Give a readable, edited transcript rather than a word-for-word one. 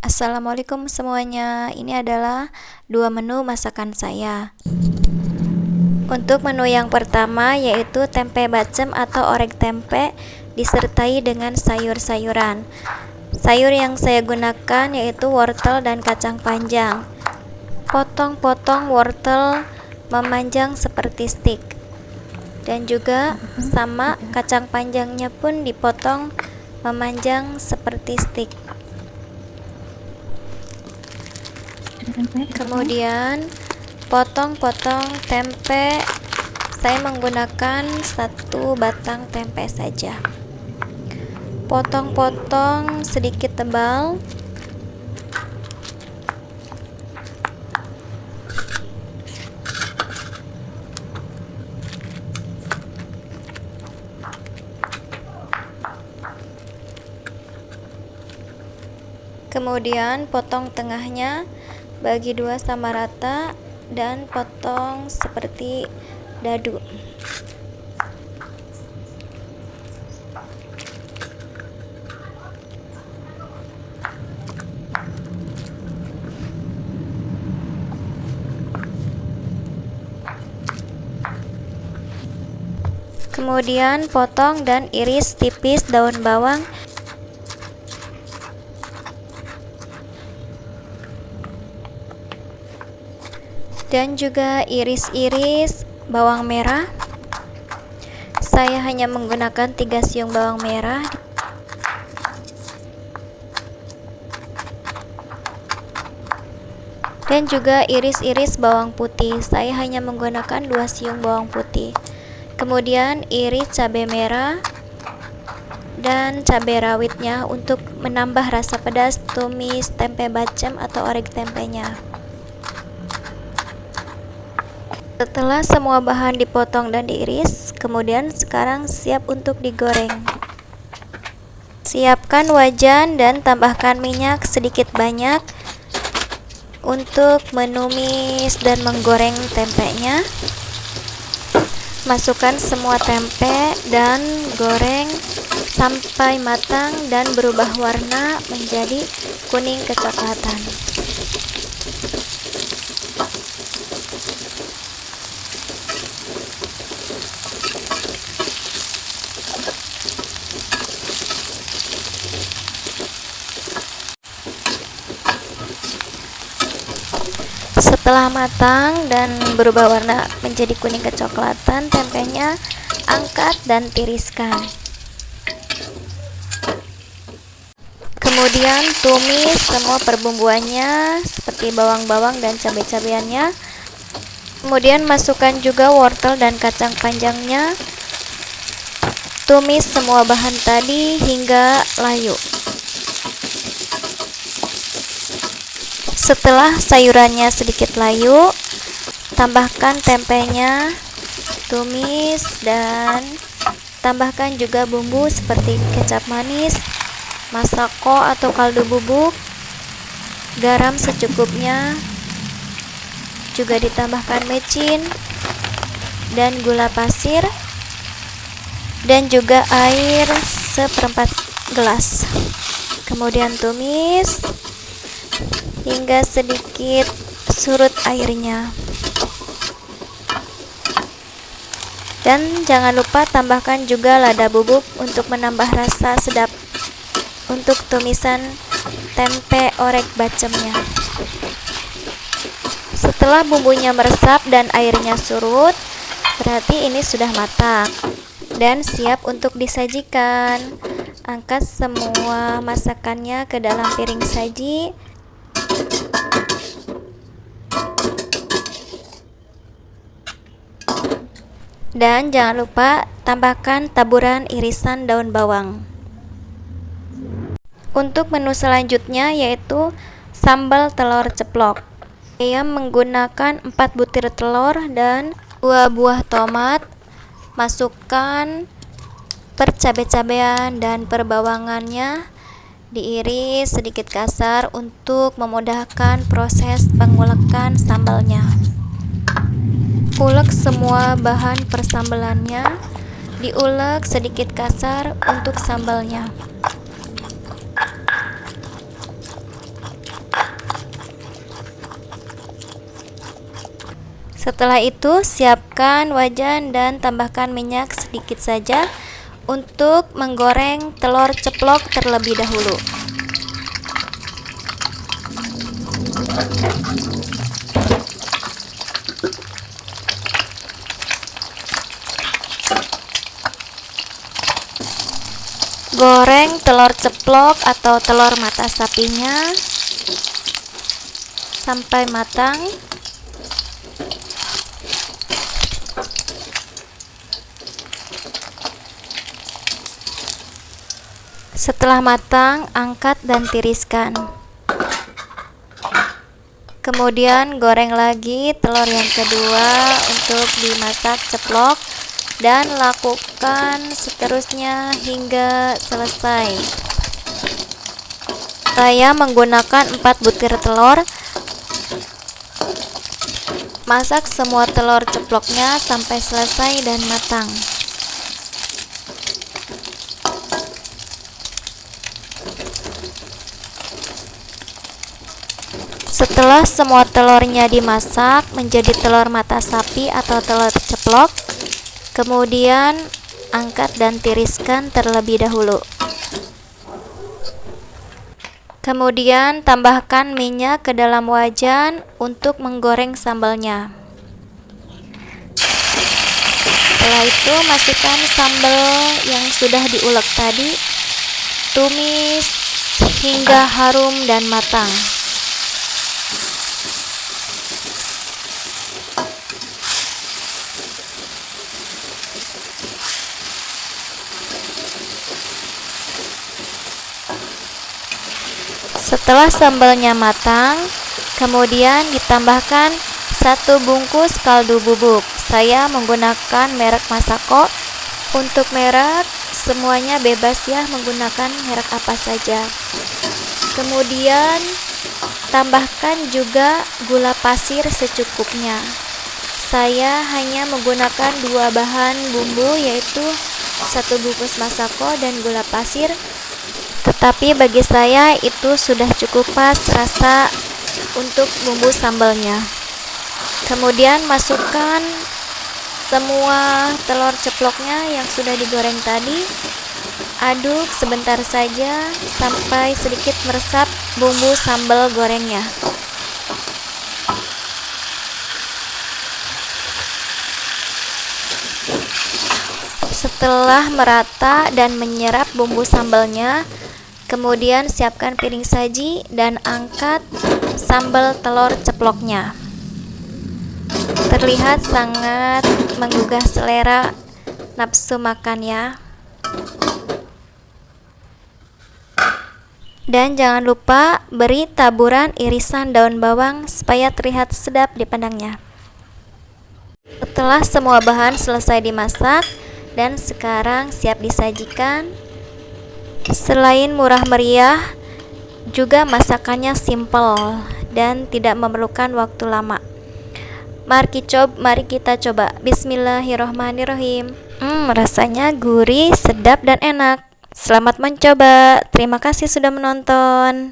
Assalamualaikum semuanya. Ini adalah dua menu masakan saya. Untuk menu yang pertama yaitu tempe bacem atau orek tempe disertai dengan sayur-sayuran. Sayur yang saya gunakan yaitu wortel dan kacang panjang. Potong-potong wortel memanjang seperti stik. Dan juga sama kacang panjangnya pun dipotong memanjang seperti stik. Kemudian potong-potong tempe, saya menggunakan satu batang tempe saja. Potong-potong sedikit tebal. Kemudian potong tengahnya, bagi dua sama rata, dan potong seperti dadu. Kemudian potong dan iris tipis daun bawang dan juga iris-iris bawang merah. Saya hanya menggunakan 3 siung bawang merah. Dan juga iris-iris bawang putih. Saya hanya menggunakan 2 siung bawang putih. Kemudian iris cabai merah dan cabai rawitnya untuk menambah rasa pedas tumis tempe bacem atau orek tempenya. Setelah semua bahan dipotong dan diiris, kemudian sekarang siap untuk digoreng. Siapkan wajan dan tambahkan minyak sedikit banyak untuk menumis dan menggoreng tempenya. Masukkan semua tempe dan goreng sampai matang dan berubah warna menjadi kuning kecoklatan. Setelah matang dan berubah warna menjadi kuning kecoklatan, tempenya angkat dan tiriskan. Kemudian tumis semua perbumbuannya seperti bawang-bawang dan cabai-cabeannya. Kemudian masukkan juga wortel dan kacang panjangnya. Tumis semua bahan tadi hingga layu. Setelah sayurannya sedikit layu, tambahkan tempenya, tumis, dan tambahkan juga bumbu seperti kecap manis, masako atau kaldu bubuk, garam secukupnya, juga ditambahkan mecin dan gula pasir, dan juga air seperempat gelas. Kemudian tumis hingga sedikit surut airnya. Dan jangan lupa tambahkan juga lada bubuk untuk menambah rasa sedap untuk tumisan tempe orek bacemnya. Setelah bumbunya meresap dan airnya surut, berarti ini sudah matang dan siap untuk disajikan. Angkat semua masakannya ke dalam piring saji. Dan jangan lupa tambahkan taburan irisan daun bawang. Untuk menu selanjutnya yaitu sambal telur ceplok. Saya menggunakan 4 butir telur dan 2 buah tomat. Masukkan per cabai-cabean dan perbawangannya, diiris sedikit kasar untuk memudahkan proses pengulekan sambalnya. Ulek semua bahan persambalannya, diulek sedikit kasar untuk sambalnya. Setelah itu, siapkan wajan dan tambahkan minyak sedikit saja untuk menggoreng telur ceplok terlebih dahulu. Goreng telur ceplok atau telur mata sapinya sampai matang. Setelah matang, angkat dan tiriskan. Kemudian goreng lagi telur yang kedua untuk dimasak ceplok dan lakukan seterusnya hingga selesai. Saya menggunakan 4 butir telur. Masak semua telur ceploknya sampai selesai dan matang. Setelah semua telurnya dimasak menjadi telur mata sapi atau telur ceplok, kemudian angkat dan tiriskan terlebih dahulu. Kemudian tambahkan minyak ke dalam wajan untuk menggoreng sambalnya. Setelah itu masukkan sambal yang sudah diulek tadi, tumis hingga harum dan matang. Setelah sambalnya matang, kemudian ditambahkan 1 bungkus kaldu bubuk. Saya menggunakan merek Masako. Untuk merek, semuanya bebas ya, menggunakan merek apa saja. Kemudian tambahkan juga gula pasir secukupnya. Saya hanya menggunakan 2 bahan bumbu, yaitu 1 bungkus Masako dan gula pasir. Tetapi bagi saya itu sudah cukup pas rasa untuk bumbu sambalnya. Kemudian masukkan semua telur ceploknya yang sudah digoreng tadi. Aduk sebentar saja sampai sedikit meresap bumbu sambal gorengnya. Setelah merata dan menyerap bumbu sambalnya, kemudian siapkan piring saji dan angkat sambal telur ceploknya. Terlihat sangat menggugah selera nafsu makan ya. Dan jangan lupa beri taburan irisan daun bawang supaya terlihat sedap dipandangnya. Setelah semua bahan selesai dimasak dan sekarang siap disajikan. Selain murah meriah, juga masakannya simple dan tidak memerlukan waktu lama. Mari kita coba. Bismillahirrohmanirrohim. Rasanya gurih, sedap dan enak. Selamat mencoba. Terima kasih sudah menonton.